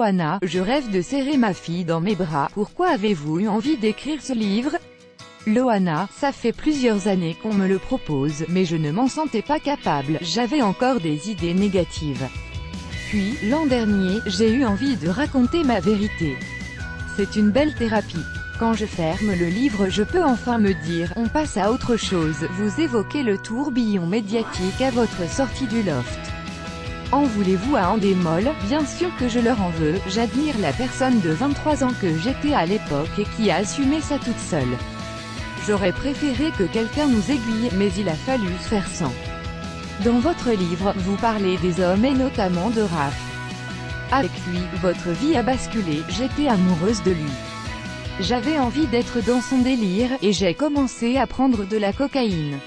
Loana, je rêve de serrer ma fille dans mes bras. Pourquoi avez-vous eu envie d'écrire ce livre? Loana, ça fait plusieurs années qu'on me le propose, mais je ne m'en sentais pas capable, j'avais encore des idées négatives. Puis, l'an dernier, j'ai eu envie de raconter ma vérité. C'est une belle thérapie. Quand je ferme le livre, je peux enfin me dire, on passe à autre chose. Vous évoquez le tourbillon médiatique à votre sortie du loft. En voulez-vous à Endemol? Bien sûr que je leur en veux, j'admire la personne de 23 ans que j'étais à l'époque et qui a assumé ça toute seule. J'aurais préféré que quelqu'un nous aiguille, mais il a fallu faire sans. Dans votre livre, vous parlez des hommes et notamment de Raph. Avec lui, votre vie a basculé, j'étais amoureuse de lui. J'avais envie d'être dans son délire, et j'ai commencé à prendre de la cocaïne.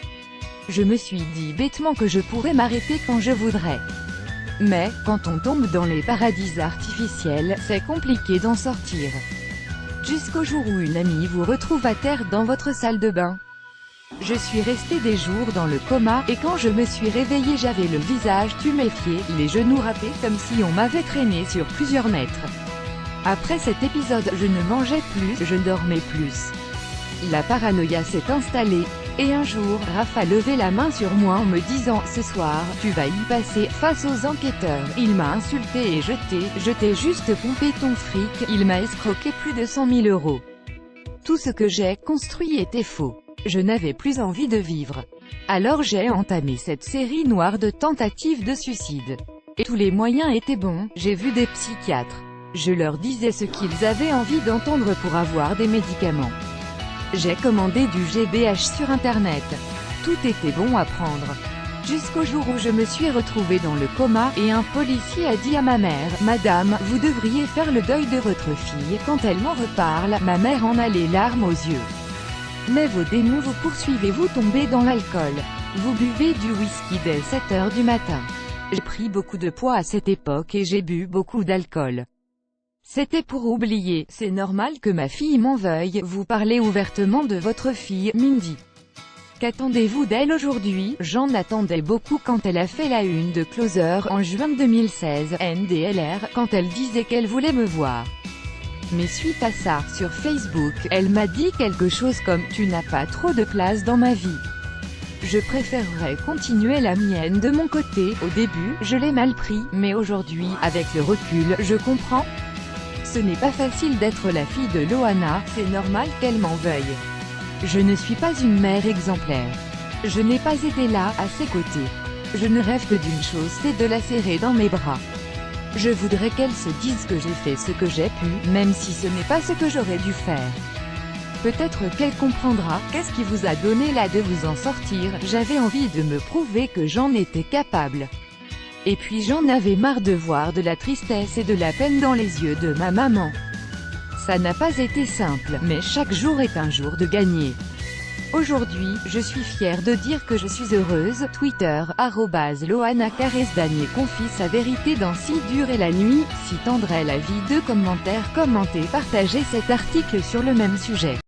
Je me suis dit bêtement que je pourrais m'arrêter quand je voudrais. Mais, quand on tombe dans les paradis artificiels, c'est compliqué d'en sortir. Jusqu'au jour où une amie vous retrouve à terre dans votre salle de bain. Je suis restée des jours dans le coma, et quand je me suis réveillée j'avais le visage tuméfié, les genoux râpés comme si on m'avait traîné sur plusieurs mètres. Après cet épisode, je ne mangeais plus, je dormais plus. La paranoïa s'est installée, et un jour, Raph a levé la main sur moi en me disant « Ce soir, tu vas y passer » face aux enquêteurs. Il m'a insulté et je t'ai juste pompé ton fric, il m'a escroqué plus de 100 000 €. Tout ce que j'ai construit était faux. Je n'avais plus envie de vivre. Alors j'ai entamé cette série noire de tentatives de suicide. Et tous les moyens étaient bons, j'ai vu des psychiatres. Je leur disais ce qu'ils avaient envie d'entendre pour avoir des médicaments. J'ai commandé du GBH sur internet. Tout était bon à prendre. Jusqu'au jour où je me suis retrouvée dans le coma, et un policier a dit à ma mère, « Madame, vous devriez faire le deuil de votre fille. » Quand elle m'en reparle, ma mère en a les larmes aux yeux. Mais vos démons vous poursuivez, vous tombez dans l'alcool. Vous buvez du whisky dès 7 h du matin. J'ai pris beaucoup de poids à cette époque et j'ai bu beaucoup d'alcool. C'était pour oublier, c'est normal que ma fille m'en veuille, vous parlez ouvertement de votre fille, Mindy. Qu'attendez-vous d'elle aujourd'hui? J'en attendais beaucoup quand elle a fait la une de Closer en juin 2016, NDLR, quand elle disait qu'elle voulait me voir. Mais suite à ça, sur Facebook, elle m'a dit quelque chose comme « Tu n'as pas trop de place dans ma vie. Je préférerais continuer la mienne de mon côté. » Au début, je l'ai mal pris, mais aujourd'hui, avec le recul, je comprends. Ce n'est pas facile d'être la fille de Loana, c'est normal qu'elle m'en veuille. Je ne suis pas une mère exemplaire. Je n'ai pas été là, à ses côtés. Je ne rêve que d'une chose, c'est de la serrer dans mes bras. Je voudrais qu'elle se dise que j'ai fait ce que j'ai pu, même si ce n'est pas ce que j'aurais dû faire. Peut-être qu'elle comprendra. Qu'est-ce qui vous a donné là de vous en sortir? J'avais envie de me prouver que j'en étais capable. Et puis j'en avais marre de voir de la tristesse et de la peine dans les yeux de ma maman. Ça n'a pas été simple, mais chaque jour est un jour de gagner. Aujourd'hui, je suis fière de dire que je suis heureuse. Twitter, @LoanaCaresDanier confie sa vérité dans Si dure est la nuit. Si tendre est la vie. 2 commentaires. Commentez, partagez cet article sur le même sujet.